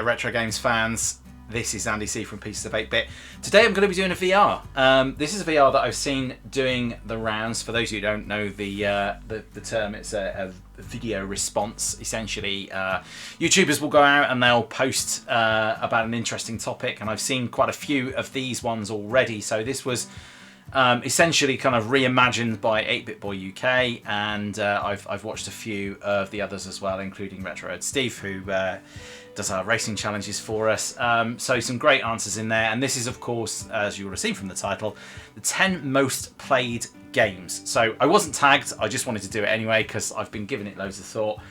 there, retro games fans. This is Andy C from Pieces of 8-Bit. Today I'm going to be doing a VR. This is a VR that I've seen doing the rounds. For those of you who don't know the term, it's a video response. Essentially, YouTubers will go out and they'll post about an interesting topic, and I've seen quite a few of these ones already. So this was essentially kind of reimagined by 8-Bit Boy UK, and I've watched a few of the others as well, including Retro Steve, who does our racing challenges for us. So some great answers in there, and this is, of course, as you will have seen from the title, the 10 most played games. So I wasn't tagged, I just wanted to do it anyway because I've been giving it loads of thought.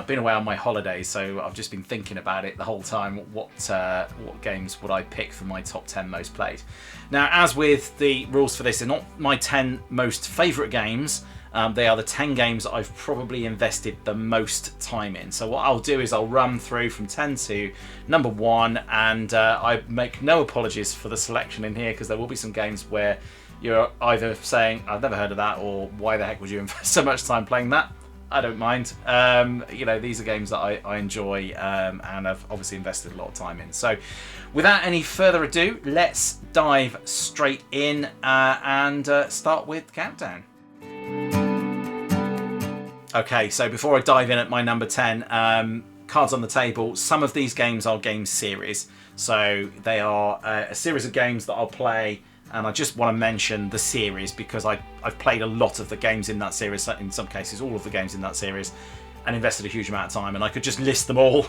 Been away on my holidays, so I've just been thinking about it the whole time. What games would I pick for my top 10 most played? Now, as with the rules for this, they're not my 10 most favourite games. They are the 10 games that I've probably invested the most time in. So what I'll do is I'll run through from 10 to number 1, and I make no apologies for the selection in here, because there will be some games where you're either saying, I've never heard of that, or why the heck would you invest so much time playing that? I don't mind. You know, these are games that I enjoy and I've obviously invested a lot of time in. So without any further ado, let's dive straight in and start with Countdown. Okay, so before I dive in at my number 10, cards on the table, some of these games are game series. So they are a series of games that I'll play, and I just want to mention the series because I've played a lot of the games in that series, in some cases all of the games in that series, and invested a huge amount of time, and I could just list them all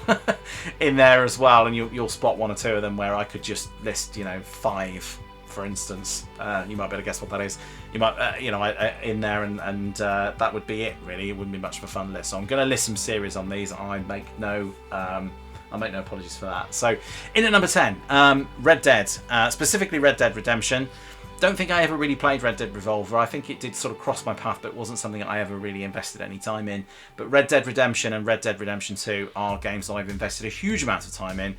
in there as well, and you'll spot one or two of them where I could just list, you know, 5, for instance. You might be able to guess what that is. You might, you know, in there, and that would be it, really. It wouldn't be much of a fun list. So I'm going to list some series on these. I make no apologies for that. So in at number 10, Red Dead, specifically Red Dead Redemption. Don't think I ever really played Red Dead Revolver. I think it did sort of cross my path, but it wasn't something that I ever really invested any time in. But Red Dead Redemption and Red Dead Redemption 2 are games that I've invested a huge amount of time in.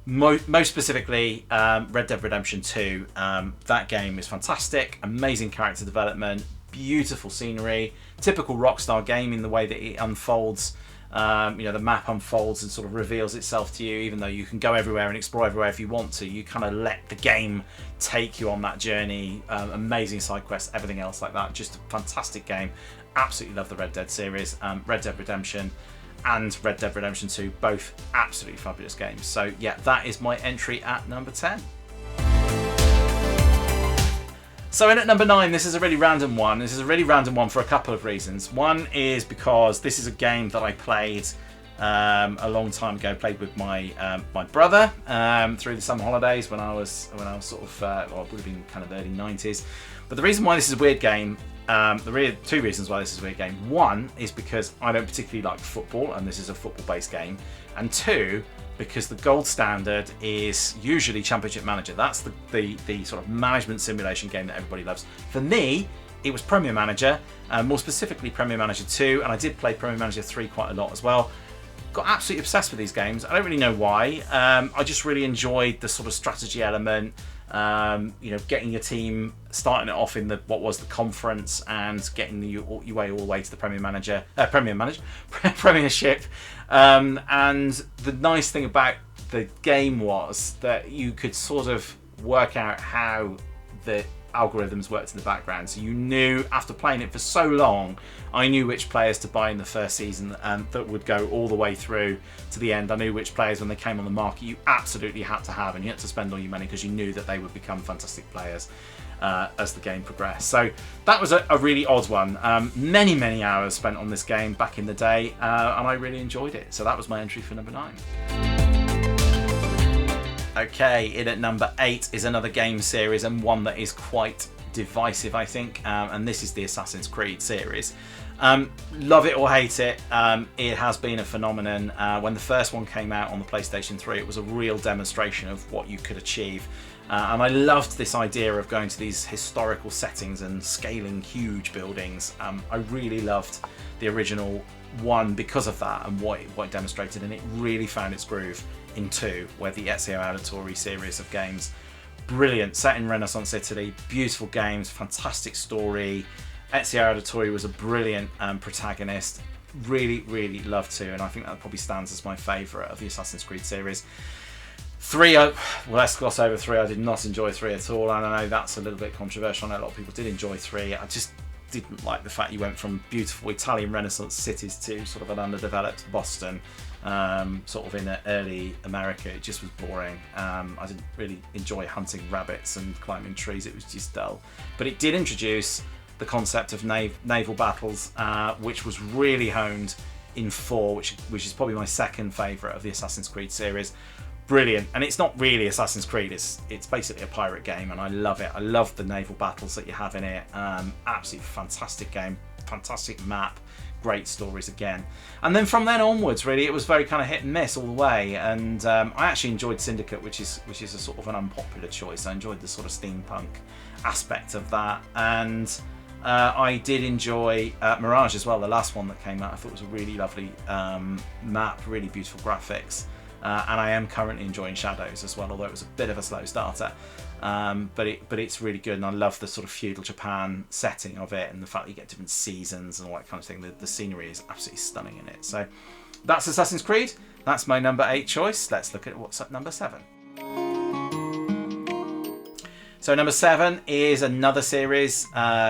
Most specifically, Red Dead Redemption 2. That game is fantastic, amazing character development, beautiful scenery, typical Rockstar game in the way that it unfolds. You know, the map unfolds and sort of reveals itself to you, even though you can go everywhere and explore everywhere if you want to. You kind of let the game take you on that journey. Amazing side quests, everything else like that. Just a fantastic game. Absolutely love the Red Dead series. Red Dead Redemption and Red Dead Redemption 2, both absolutely fabulous games. So yeah, that is my entry at number 10. So in at number 9, this is a really random one. This is a really random one for a couple of reasons. One is because this is a game that I played a long time ago. Played with my my brother through the summer holidays when I was sort of well, it would have been kind of early 90s. But the reason why this is a weird game, two reasons why this is a weird game. One is because I don't particularly like football, and this is a football-based game. And two, because the gold standard is usually Championship Manager. That's the sort of management simulation game that everybody loves. For me, it was Premier Manager, more specifically Premier Manager 2, and I did play Premier Manager 3 quite a lot as well. Got absolutely obsessed with these games. I don't really know why. I just really enjoyed the sort of strategy element. You know, getting your team, starting it off in what was the conference, and getting your way all the way to the Premiership. And the nice thing about the game was that you could sort of work out how the algorithms worked in the background. So you knew, after playing it for so long, I knew which players to buy in the first season that would go all the way through to the end. I knew which players, when they came on the market, you absolutely had to have, and you had to spend all your money because you knew that they would become fantastic players as the game progressed. So that was a really odd one. Many hours spent on this game back in the day, and I really enjoyed it. So that was my entry for number 9. Okay, in at number 8 is another game series, and one that is quite divisive, I think, and this is the Assassin's Creed series. Love it or hate it, it has been a phenomenon. When the first one came out on the PlayStation 3, it was a real demonstration of what you could achieve. And I loved this idea of going to these historical settings and scaling huge buildings. I really loved the original one because of that and what it demonstrated, and it really found its groove in 2, where the Ezio Auditore series of games, brilliant, set in Renaissance Italy, beautiful games, fantastic story. Ezio Auditore was a brilliant protagonist, really, really love 2, and I think that probably stands as my favourite of the Assassin's Creed series. 3, well, let's gloss over 3. I did not enjoy 3 at all, and I know that's a little bit controversial. I know a lot of people did enjoy 3. I just didn't like the fact you went from beautiful Italian Renaissance cities to sort of an underdeveloped Boston, sort of in early America. It just was boring. I didn't really enjoy hunting rabbits and climbing trees. It was just dull. But it did introduce the concept of naval battles, which was really honed in 4, which is probably my second favourite of the Assassin's Creed series. Brilliant. And it's not really Assassin's Creed, it's basically a pirate game, and I love it. I love the naval battles that you have in it. Absolutely fantastic game, fantastic map, great stories again. And then from then onwards, really, it was very kind of hit and miss all the way. And I actually enjoyed Syndicate, which is a sort of an unpopular choice. I enjoyed the sort of steampunk aspect of that, and I did enjoy Mirage as well, the last one that came out. I thought it was a really lovely map, really beautiful graphics. And I am currently enjoying Shadows as well, although it was a bit of a slow starter. But it's really good, and I love the sort of feudal Japan setting of it, and the fact that you get different seasons and all that kind of thing. The scenery is absolutely stunning in it. So that's Assassin's Creed. That's my number 8 choice. Let's look at what's at number 7. So number 7 is another series,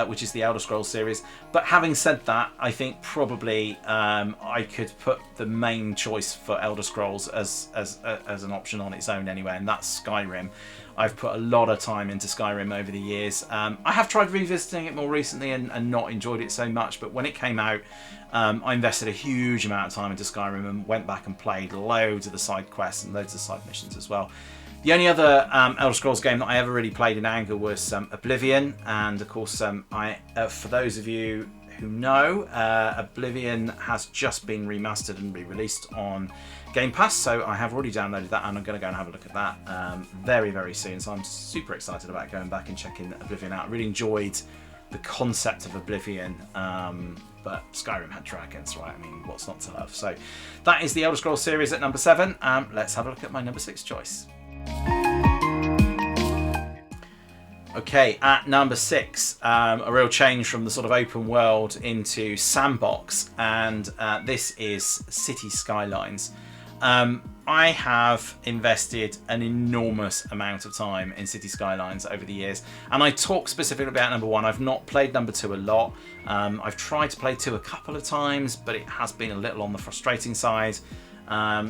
which is the Elder Scrolls series. But having said that, I think probably I could put the main choice for Elder Scrolls as an option on its own anyway, and that's Skyrim. I've put a lot of time into Skyrim over the years. I have tried revisiting it more recently and not enjoyed it so much, but when it came out, I invested a huge amount of time into Skyrim and went back and played loads of the side quests and loads of side missions as well. The only other Elder Scrolls game that I ever really played in anger was Oblivion, and of course, for those of you who know, Oblivion has just been remastered and re-released on Game Pass, so I have already downloaded that, and I'm going to go and have a look at that very, very soon. So I'm super excited about going back and checking Oblivion out. I really enjoyed the concept of Oblivion, but Skyrim had dragons, right? I mean, what's not to love? So that is the Elder Scrolls series at number 7. Let's have a look at my number 6 choice. Okay, at number 6, a real change from the sort of open world into sandbox, and this is City Skylines. I have invested an enormous amount of time in City Skylines over the years, and I talk specifically about number 1. I've not played number 2 a lot. I've tried to play 2 a couple of times, but it has been a little on the frustrating side.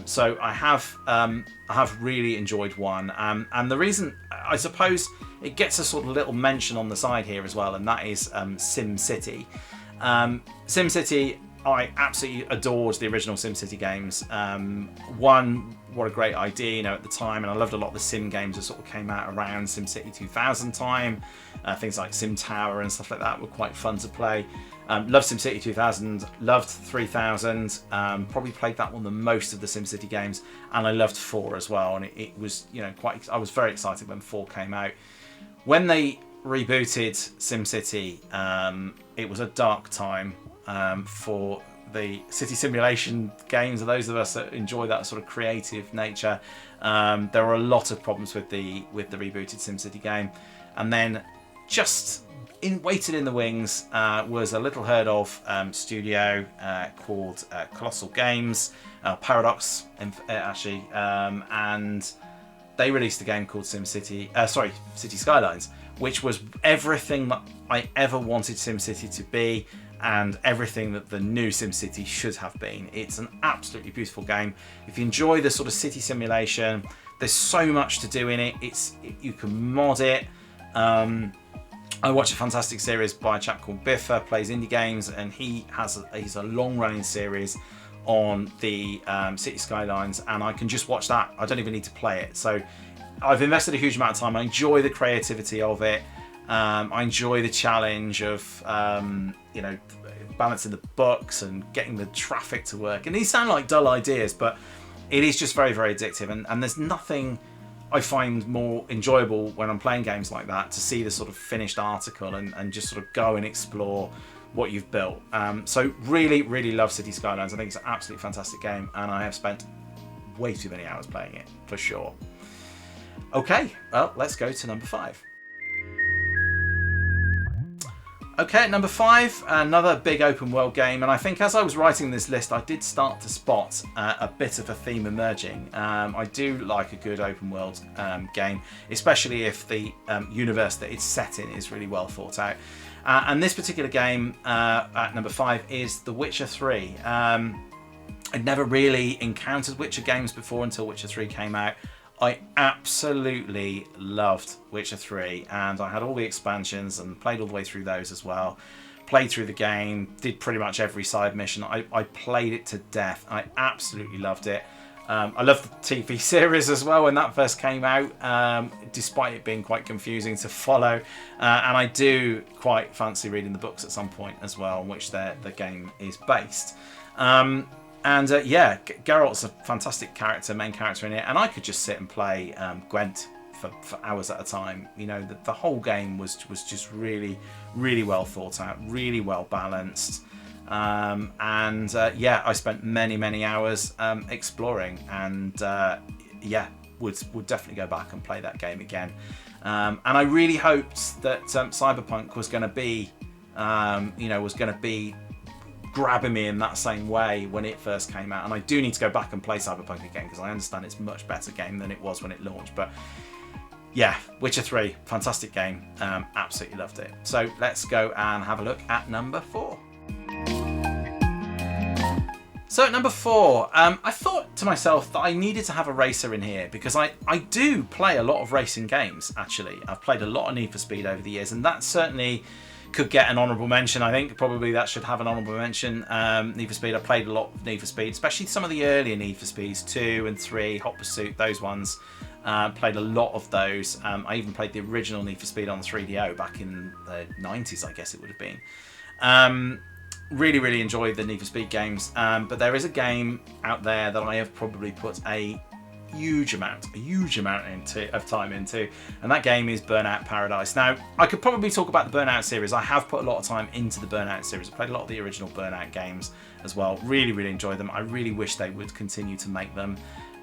So I have really enjoyed 1, and the reason, I suppose, it gets a sort of little mention on the side here as well, and that is SimCity. SimCity, I absolutely adored the original SimCity games. 1, what a great idea, you know, at the time, and I loved a lot of the Sim games that sort of came out around SimCity 2000 time. Things like Sim Tower and stuff like that were quite fun to play. Loved SimCity 2000, loved 3000, probably played that one the most of the SimCity games, and I loved 4 as well, and it was, you know, I was very excited when 4 came out. When they rebooted SimCity, it was a dark time for the city simulation games, and those of us that enjoy that sort of creative nature. There were a lot of problems with the rebooted SimCity game, and then just waiting in the wings was a little heard of studio called Colossal Games, Paradox actually, and they released a game called City Skylines, which was everything that I ever wanted SimCity to be, and everything that the new SimCity should have been. It's an absolutely beautiful game. If you enjoy the sort of city simulation, there's so much to do in it. You can mod it. I watch a fantastic series by a chap called Biffa, plays indie games, and he's a long-running series on the City Skylines, and I can just watch that. I don't even need to play it. So I've invested a huge amount of time. I enjoy the creativity of it. I enjoy the challenge of you know, balancing the books and getting the traffic to work. And these sound like dull ideas, but it is just very, very addictive. And there's nothing I find more enjoyable when I'm playing games like that, to see the sort of finished article and just sort of go and explore what you've built. So really, really love City Skylines. I think it's an absolutely fantastic game, and I have spent way too many hours playing it, for sure. Okay, well, let's go to number 5. Okay, at number 5, another big open world game, and I think as I was writing this list, I did start to spot a bit of a theme emerging. I do like a good open world game, especially if the universe that it's set in is really well thought out. And this particular game at number 5 is The Witcher 3. I'd never really encountered Witcher games before until Witcher 3 came out. I absolutely loved Witcher 3, and I had all the expansions and played all the way through those as well. Played through the game, did pretty much every side mission. I played it to death. I absolutely loved it. I loved the TV series as well when that first came out, despite it being quite confusing to follow. And I do quite fancy reading the books at some point as well, in which the game is based. Yeah, Geralt's a fantastic character, main character in it, and I could just sit and play Gwent for hours at a time. You know, the whole game was just really, really well thought out, really well balanced. Yeah, I spent many hours exploring, and yeah, would definitely go back and play that game again. And I really hoped that Cyberpunk was going to be, grabbing me in that same way when it first came out. And I do need to go back and play Cyberpunk again, because I understand it's a much better game than it was when it launched. But yeah, Witcher 3, fantastic game. Absolutely loved it. So let's go and have a look at number 4. So at number 4, I thought to myself that I needed to have a racer in here, because I do play a lot of racing games, actually. I've played a lot of Need for Speed over the years, and that certainly could get an honourable mention. I think probably that should have an honourable mention. Need for Speed, I played a lot of Need for Speed, especially some of the earlier Need for Speeds, 2 and 3, Hot Pursuit, those ones. Played a lot of those. I even played the original Need for Speed on 3DO back in the 90s, I guess it would have been. Really enjoyed the Need for Speed games, but there is a game out there that I have probably put a huge amount of time into, and that game is Burnout Paradise. Now, I could probably talk about the Burnout series. I have put a lot of time into the Burnout series. I played a lot of the original Burnout games as well. Really enjoyed them. I really wish they would continue to make them.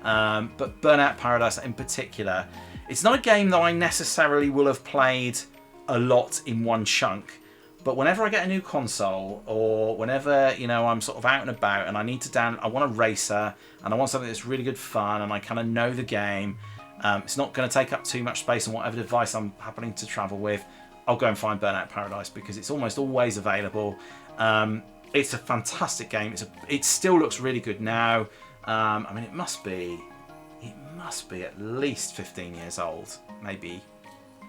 But Burnout Paradise in particular, it's not a game that I necessarily will have played a lot in one chunk. But whenever I get a new console, or whenever, you know, I'm sort of out and about and I need to I want a racer and I want something that's really good fun and I kind of know the game, it's not going to take up too much space on whatever device I'm happening to travel with, I'll go and find Burnout Paradise, because it's almost always available. It's a fantastic game. It still looks really good now. I mean, it must be at least 15 years old, maybe.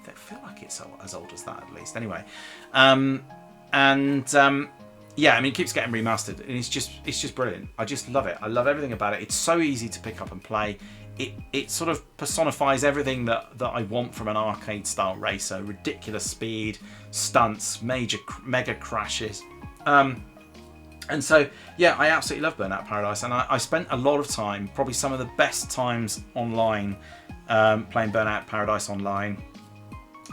I feel like it's as old as that, at least. Anyway, yeah, I mean, it keeps getting remastered, and it's just brilliant. I just love it. I love everything about it. It's so easy to pick up and play. It sort of personifies everything that I want from an arcade style racer: ridiculous speed, stunts, mega crashes. And so, yeah, I absolutely love Burnout Paradise, and I spent a lot of time, probably some of the best times online, playing Burnout Paradise online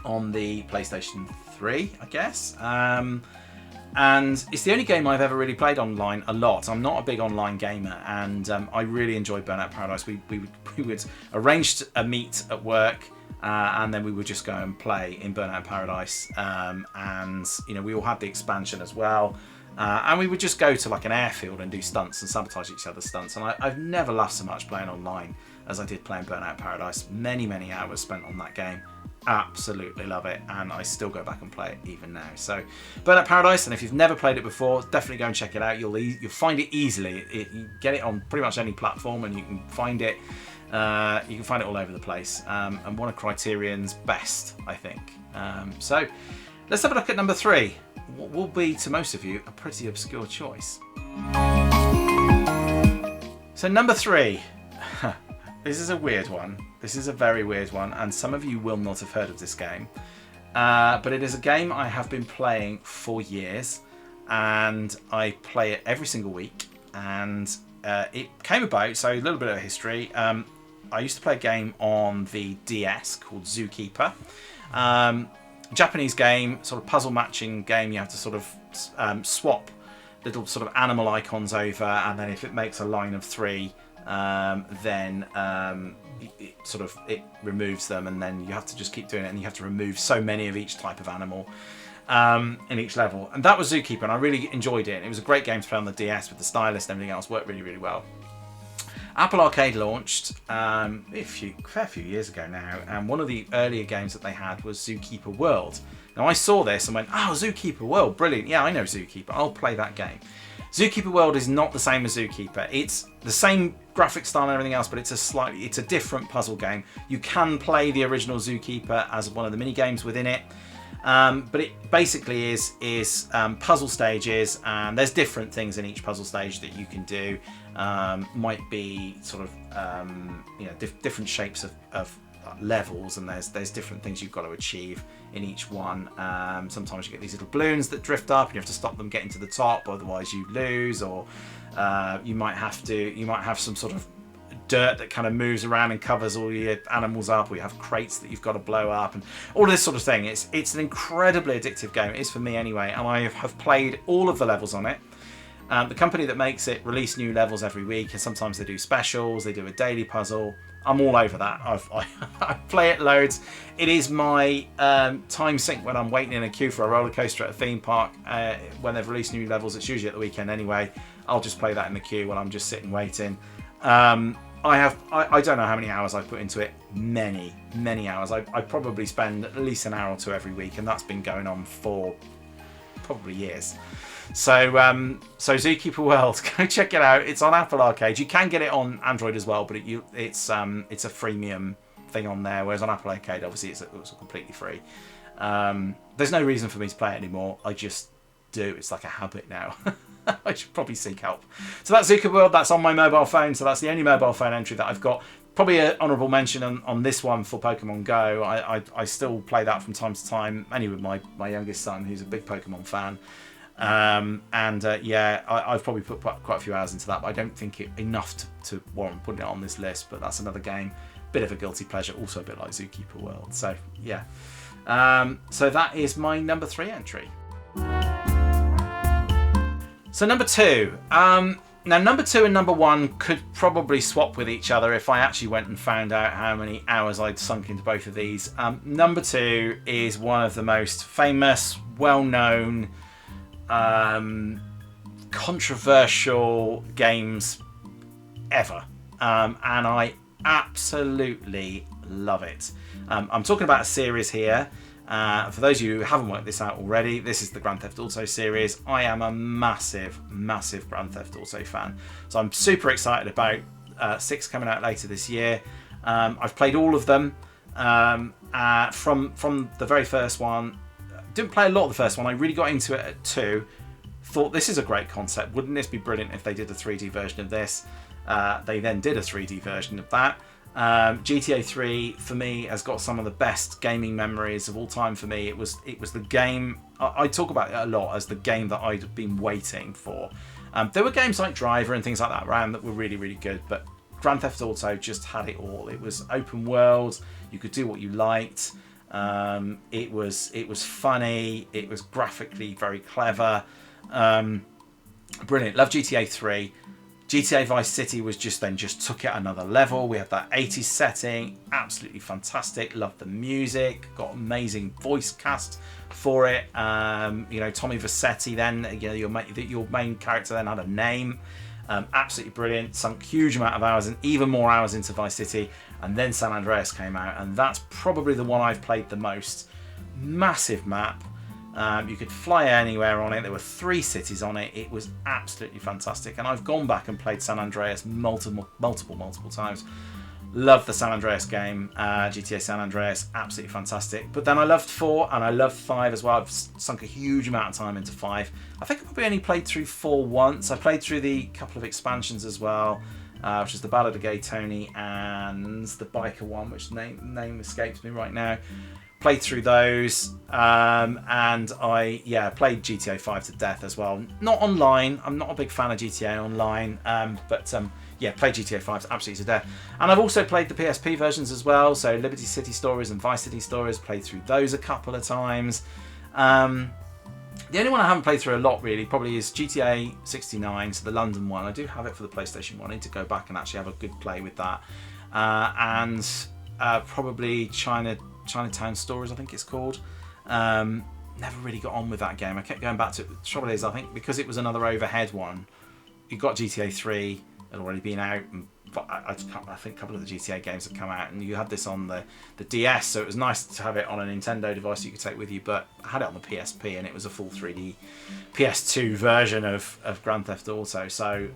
on the PlayStation 3, I guess. And it's the only game I've ever really played online a lot. I'm not a big online gamer, and I really enjoyed Burnout Paradise. We would arrange a meet at work, and then we would just go and play in Burnout Paradise. And, you know, we all had the expansion as well. And we would just go to like an airfield and do stunts and sabotage each other's stunts. And I've never laughed so much playing online as I did playing Burnout Paradise. Many hours spent on that game. Absolutely love it, and I still go back and play it even now. So Burnout Paradise, and if you've never played it before, definitely go and check it out. You'll find it easily. You get it on pretty much any platform, and you can find it. You can find it all over the place. And one of Criterion's best, I think. So let's have a look at number 3. What will be to most of you a pretty obscure choice. So number 3. This is a weird one. This is a very weird one, and some of you will not have heard of this game. But it is a game I have been playing for years, and I play it every single week. And it came about, so a little bit of history. I used to play a game on the DS called Zookeeper. Japanese game, sort of puzzle matching game. You have to sort of swap little sort of animal icons over, and then if it makes a line of 3, then it removes them, and then you have to just keep doing it, and you have to remove so many of each type of animal. in each level. And that was Zookeeper, and I really enjoyed it. It was a great game to play on the DS with the stylus and everything else. Worked really, really well. Apple Arcade launched a fair few years ago now, and one of the earlier games that they had was Zookeeper World. Now I saw this and went, oh, Zookeeper World, brilliant. Yeah, I know Zookeeper. I'll play that game. Zookeeper World is not the same as Zookeeper. It's the same graphic style and everything else, but it's a different puzzle game. You can play the original Zookeeper as one of the mini games within it. But it basically is puzzle stages, and there's different things in each puzzle stage that you can do. Might be sort of different shapes of levels, and there's different things you've got to achieve in each one. Sometimes you get these little balloons that drift up, and you have to stop them getting to the top, otherwise you lose. Or you might have some sort of dirt that kind of moves around and covers all your animals up, or you have crates that you've got to blow up, and all of this sort of thing. It's an incredibly addictive game. It is for me anyway, and I have played all of the levels on it. The company that makes it release new levels every week, and sometimes they do specials, they do a daily puzzle. I'm all over that. I play it loads. It is my time sink when I'm waiting in a queue for a roller coaster at a theme park. When they've released new levels, it's usually at the weekend anyway. I'll just play that in the queue when I'm just sitting waiting. I don't know how many hours I've put into it. Many hours. I probably spend at least an hour or two every week, and that's been going on for probably years. So Zookeeper World, go check it out. It's on Apple Arcade. You can get it on Android as well, but it's a freemium thing on there. Whereas on Apple Arcade, obviously, it's completely free. There's no reason for me to play it anymore. I just do. It's like a habit now. I should probably seek help. So that's Zookeeper World. That's on my mobile phone. So that's the only mobile phone entry that I've got. Probably an honourable mention on this one for Pokemon Go. I still play that from time to time, mainly with my youngest son, who's a big Pokemon fan. I've probably put quite a few hours into that, but I don't think enough to warrant putting it on this list. But that's another game, bit of a guilty pleasure, also a bit like Zookeeper World. So yeah, so that is my number 3 entry. So number 2. Now number 2 and number 1 could probably swap with each other if I actually went and found out how many hours I'd sunk into both of these. Number 2 is one of the most famous, well-known, controversial games ever, and I absolutely love it. I'm talking about a series here. For those of you who haven't worked this out already, this is the Grand Theft Auto series. I am a massive Grand Theft Auto fan, so I'm super excited about 6 coming out later this year. I've played all of them from the very first one. Didn't play a lot of the first one. I really got into it at 2. Thought this is a great concept. Wouldn't this be brilliant if they did a 3D version of this? They then did a 3D version of that. GTA 3 for me has got some of the best gaming memories of all time. For me, it was the game. I talk about it a lot as the game that I'd been waiting for. There were games like Driver and things like that around that were really, really good, but Grand Theft Auto just had it all. It was open world. You could do what you liked. It was funny. It was graphically very clever. Brilliant. Love GTA 3. GTA Vice City was just took it another level. We had that 80s setting, absolutely fantastic. Loved the music, got amazing voice cast for it. Tommy Vercetti. Then your main character then had a name. Absolutely brilliant. Sunk huge amount of hours and even more hours into Vice City, and then San Andreas came out, and that's probably the one I've played the most. Massive map. You could fly anywhere on it. There were 3 cities on it. It was absolutely fantastic. And I've gone back and played San Andreas multiple times. Love the San Andreas game, GTA San Andreas, absolutely fantastic. But then I loved 4 and I loved 5 as well. I've sunk a huge amount of time into 5. I think I probably only played through 4 once. I played through the couple of expansions as well, which is the Ballad of Gay Tony and the biker one, which name escapes me right now. Played through those, and I played GTA 5 to death as well. Not online. I'm not a big fan of GTA Online, but played GTA 5 absolutely to death. And I've also played the PSP versions as well. So Liberty City Stories and Vice City Stories. Played through those a couple of times. The only one I haven't played through a lot really probably is GTA 69, so the London one. I do have it for the PlayStation 1. I need to go back and actually have a good play with that. And probably Chinatown Stories, I think it's called. never really got on with that game. I kept going back to it. The trouble is, I think because it was another overhead one, you got GTA 3 had already been out, but I think a couple of the GTA games had come out, and you had this on the DS, so it was nice to have it on a Nintendo device you could take with you, but I had it on the PSP, and it was a full 3D PS2 version of Grand Theft Auto. So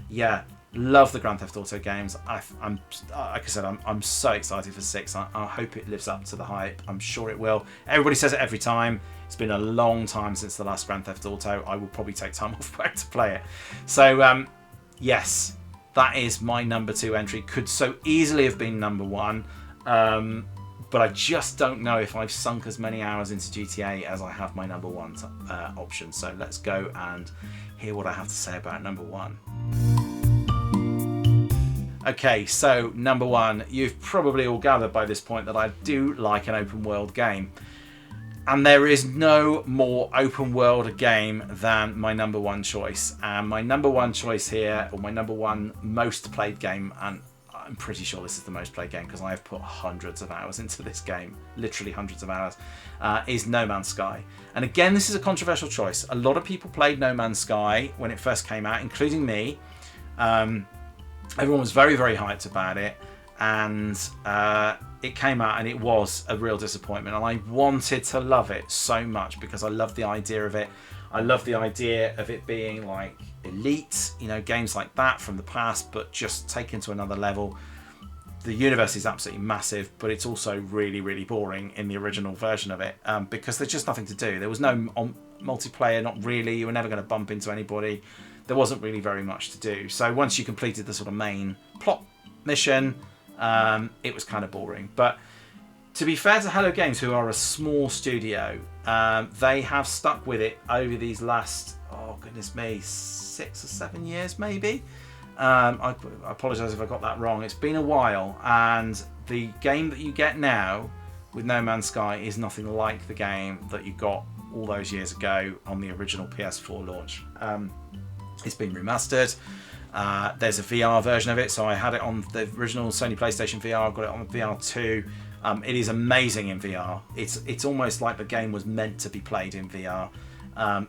yeah, love the Grand Theft Auto games. I'm like I said, I'm so excited for 6. I hope it lives up to the hype. I'm sure it will. Everybody says it every time. It's been a long time since the last Grand Theft Auto. I will probably take time off work to play it. So yes, that is my number 2 entry. Could so easily have been number 1, but I just don't know if I've sunk as many hours into GTA as I have my number 1 option. So let's go and hear what I have to say about number 1. Okay, so number 1, you've probably all gathered by this point that I do like an open world game. And there is no more open world game than my number 1 choice. And my number 1 choice here, or my number 1 most played game, and I'm pretty sure this is the most played game because I have put hundreds of hours into this game, literally hundreds of hours, is No Man's Sky. And again, this is a controversial choice. A lot of people played No Man's Sky when it first came out, including me. Everyone was very, very hyped about it, and it came out and it was a real disappointment, and I wanted to love it so much because I love the idea of it. I love the idea of it being like Elite, you know, games like that from the past, but just taken to another level. The universe is absolutely massive, but it's also really, really boring in the original version of it, because there's just nothing to do. There was no multiplayer, not really. You were never going to bump into anybody. There wasn't really very much to do. So once you completed the sort of main plot mission, it was kind of boring. But to be fair to Hello Games, who are a small studio, they have stuck with it over these last, oh goodness me, 6 or 7 years maybe. I apologise if I got that wrong. It's been a while, and the game that you get now with No Man's Sky is nothing like the game that you got all those years ago on the original PS4 launch. It's been remastered. There's a VR version of it, so I had it on the original Sony PlayStation VR. I've got it on the VR 2. It is amazing in VR. It's almost like the game was meant to be played in VR.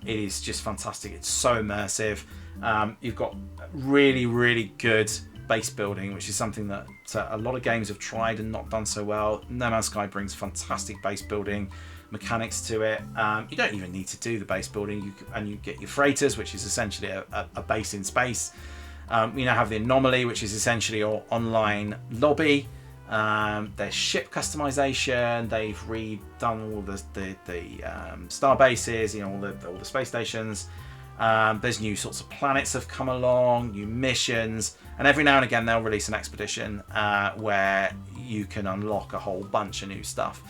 It is just fantastic. It's so immersive. You've got really, really good base building, which is something that a lot of games have tried and not done so well. No Man's Sky brings fantastic base building mechanics to it. You don't even need to do the base building, you get your freighters, which is essentially a base in space. You now have the Anomaly, which is essentially your online lobby. There's ship customization. They've redone all the star bases, you know, all the space stations. There's new sorts of planets have come along, new missions, and every now and again they'll release an expedition where you can unlock a whole bunch of new stuff.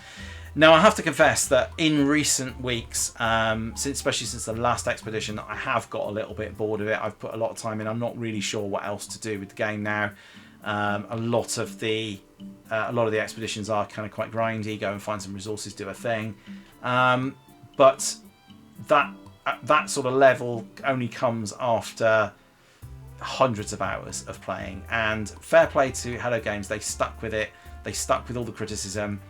Now, I have to confess that in recent weeks, especially since the last expedition, I have got a little bit bored of it. I've put a lot of time in. I'm not really sure what else to do with the game now. A lot of the expeditions are kind of quite grindy. Go and find some resources, do a thing. But that sort of level only comes after hundreds of hours of playing. And fair play to Hello Games. They stuck with it. They stuck with all the criticism.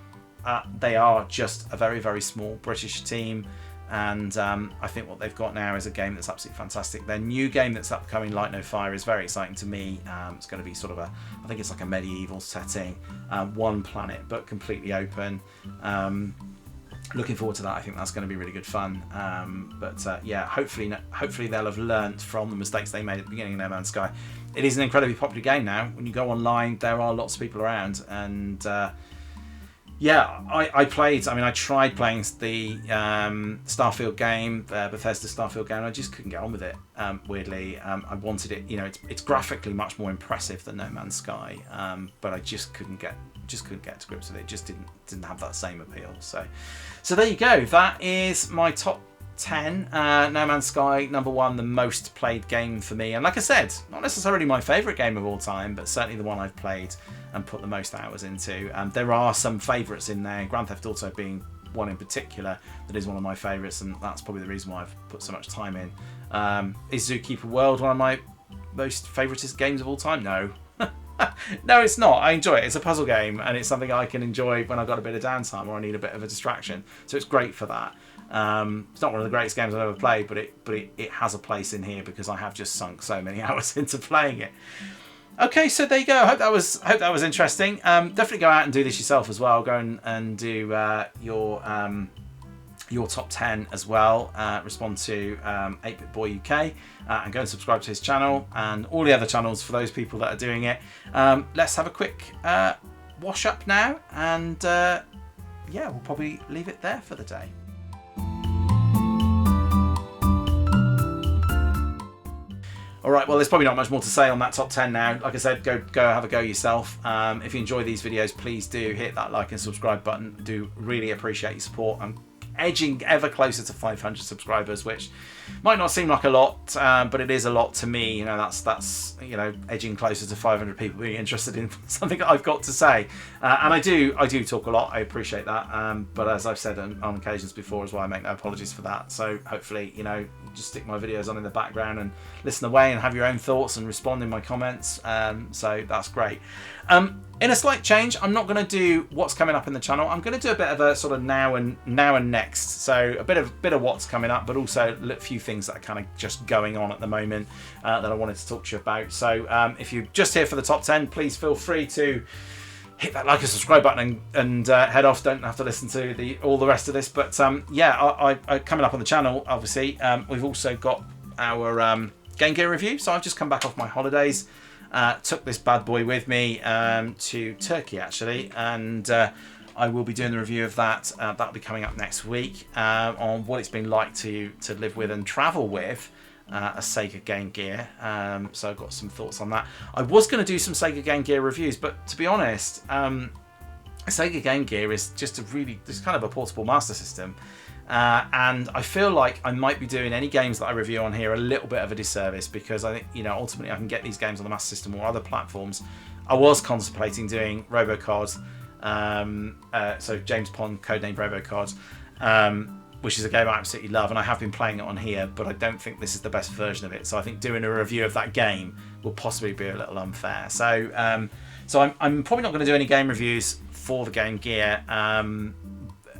They are just a very, very small British team, and I think what they've got now is a game that's absolutely fantastic. Their new game that's upcoming, Light No Fire, is very exciting to me. It's going to be sort of I think it's like a medieval setting, one planet but completely open. Looking forward to that. I think that's going to be really good fun. Yeah, hopefully they'll have learnt from the mistakes they made at the beginning of No Man's Sky. It is an incredibly popular game now. When you go online, there are lots of people around, and yeah, I tried playing the Starfield game, Bethesda Starfield game, and I just couldn't get on with it, weirdly. I wanted it, you know, it's graphically much more impressive than No Man's Sky, but I just couldn't get to grips with it. It just didn't have that same appeal. So there you go. That is my top 10. No Man's Sky, number 1, the most played game for me. And like I said, not necessarily my favourite game of all time, but certainly the one I've played and put the most hours into. There are some favourites in there, Grand Theft Auto being one in particular that is one of my favourites, and that's probably the reason why I've put so much time in. Is Zookeeper World one of my most favouriteest games of all time? No. No, it's not. I enjoy it. It's a puzzle game, and it's something I can enjoy when I've got a bit of downtime or I need a bit of a distraction. So it's great for that. It's not one of the greatest games I've ever played, but it has a place in here because I have just sunk so many hours into playing it. Okay, so there you go. Hope that was interesting. Definitely go out and do this yourself as well. Go and do your top 10 as well. Respond to 8-Bit Boy UK and go and subscribe to his channel and all the other channels for those people that are doing it. Let's have a quick wash up now, and yeah, we'll probably leave it there for the day. All right, well, there's probably not much more to say on that top 10 now. Like I said, go have a go yourself. If you enjoy these videos, please do hit that like and subscribe button. Do really appreciate your support. I'm edging ever closer to 500 subscribers, which might not seem like a lot, but it is a lot to me. You know, that's you know, edging closer to 500 people being interested in something that I've got to say, and I do talk a lot. I appreciate that, but as I've said on occasions before as well, I make no apologies for that. So hopefully, you know, just stick my videos on in the background and listen away and have your own thoughts and respond in my comments. So that's great. In a slight change, I'm not going to do what's coming up in the channel. I'm going to do a bit of a sort of now and next. So a bit of what's coming up, but also a few things that are kind of just going on at the moment that I wanted to talk to you about. So if you're just here for the top 10, please feel free to hit that like and subscribe button and head off. Don't have to listen to all the rest of this. But yeah, I coming up on the channel, obviously, we've also got our Game Gear review. So I've just come back off my holidays. Took this bad boy with me to Turkey, actually, and I will be doing the review of that. That'll be coming up next week on what it's been like to live with and travel with a Sega Game Gear. So I've got some thoughts on that. I was going to do some Sega Game Gear reviews, but to be honest, Sega Game Gear is just it's kind of a portable Master System. And I feel like I might be doing any games that I review on here a little bit of a disservice, because I think, you know, ultimately I can get these games on the Master System or other platforms. I was contemplating doing Robocod, so James Pond, codename Robocod, which is a game I absolutely love, and I have been playing it on here, but I don't think this is the best version of it. So I think doing a review of that game will possibly be a little unfair. So I'm probably not going to do any game reviews for the Game Gear.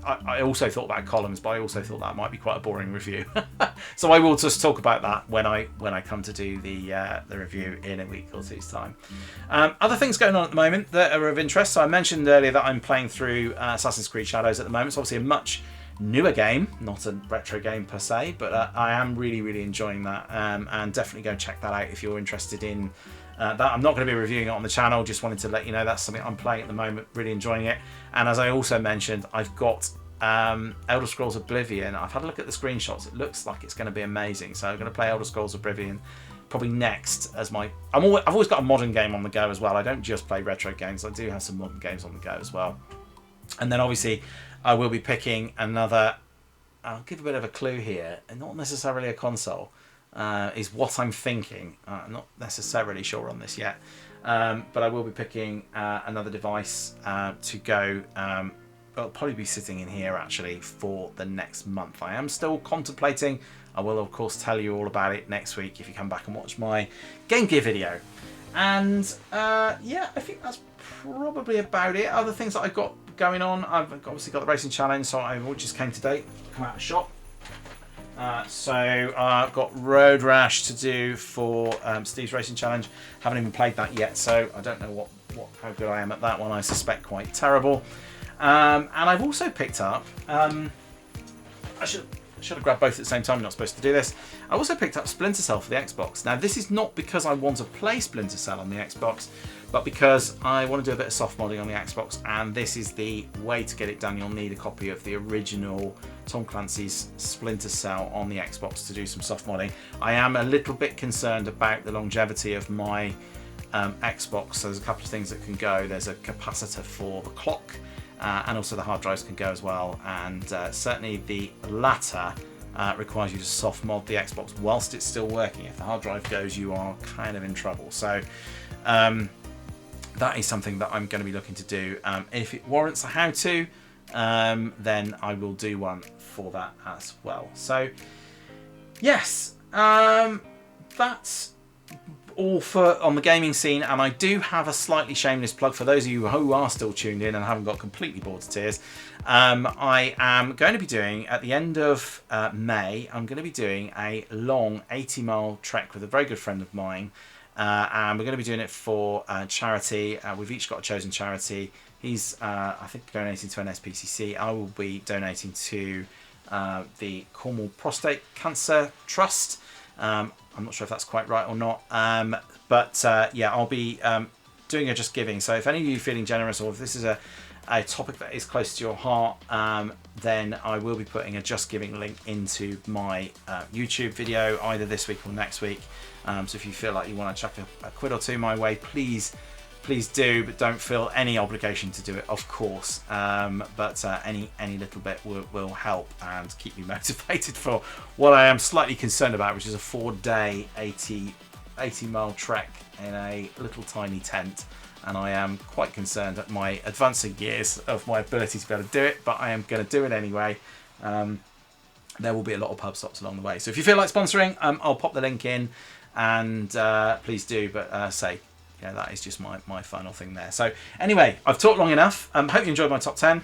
I also thought about columns, but I also thought that might be quite a boring review. So I will just talk about that when I come to do the review in a week or two's time. Other things going on at the moment that are of interest. So I mentioned earlier that I'm playing through Assassin's Creed Shadows at the moment. It's obviously a much newer game, not a retro game per se, but I am really enjoying that, and definitely go check that out if you're interested in that. I'm not going to be reviewing it on the channel, just wanted to let you know that's something I'm playing at the moment, really enjoying it. And as I also mentioned, I've got Elder Scrolls Oblivion. I've had a look at the screenshots. It looks like it's going to be amazing. So I'm going to play Elder Scrolls Oblivion probably next as my... I've always got a modern game on the go as well. I don't just play retro games. I do have some modern games on the go as well. And then obviously I will be picking another... I'll give a bit of a clue here, and not necessarily a console, is what I'm thinking. I'm not necessarily sure on this yet. But I will be picking another device to go... I'll probably be sitting in here actually for the next month. I am still contemplating. I will of course tell you all about it next week if you come back and watch my Game Gear video. And yeah, I think that's probably about it. Other things that I've got going on, I've obviously got the Racing Challenge, so I just came today, come out of the shop. So I've got Road Rash to do for Steve's Racing Challenge. Haven't even played that yet, so I don't know how good I am at that one. I suspect quite terrible. And I've also picked up, I should have grabbed both at the same time, I'm not supposed to do this. I also picked up Splinter Cell for the Xbox. Now this is not because I want to play Splinter Cell on the Xbox, but because I want to do a bit of soft modding on the Xbox, and this is the way to get it done. You'll need a copy of the original Tom Clancy's Splinter Cell on the Xbox to do some soft modding. I am a little bit concerned about the longevity of my Xbox, so there's a couple of things that can go. There's a capacitor for the clock, and also the hard drives can go as well, and certainly the latter requires you to soft mod the Xbox whilst it's still working. If the hard drive goes, you are kind of in trouble. So that is something that I'm going to be looking to do. If it warrants a how-to, then I will do one for that as well. So yes, that's all for on the gaming scene, and I do have a slightly shameless plug for those of you who are still tuned in and haven't got completely bored to tears. I am going to be doing, at the end of May, I'm going to be doing a long 80-mile trek with a very good friend of mine, and we're going to be doing it for charity. We've each got a chosen charity. He's, I think, donating to an SPCC. I will be donating to the Cornwall Prostate Cancer Trust. I'm not sure if that's quite right or not, but yeah, I'll be doing a Just Giving. So if any of you are feeling generous, or if this is a topic that is close to your heart, then I will be putting a Just Giving link into my YouTube video either this week or next week. So if you feel like you want to chuck a quid or two my way, please do, but don't feel any obligation to do it, of course. But any little bit will help and keep me motivated for what I am slightly concerned about, which is a 4-day 80-mile trek in a little tiny tent. And I am quite concerned at my advancing years of my ability to be able to do it, but I am going to do it anyway. There will be a lot of pub stops along the way. So if you feel like sponsoring, I'll pop the link in, and please do. But yeah, that is just my final thing there. So anyway, I've talked long enough. Hope you enjoyed my top 10.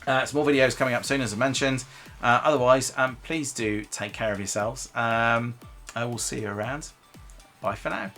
Some more videos coming up soon, as I mentioned. Otherwise, please do take care of yourselves. I will see you around. Bye for now.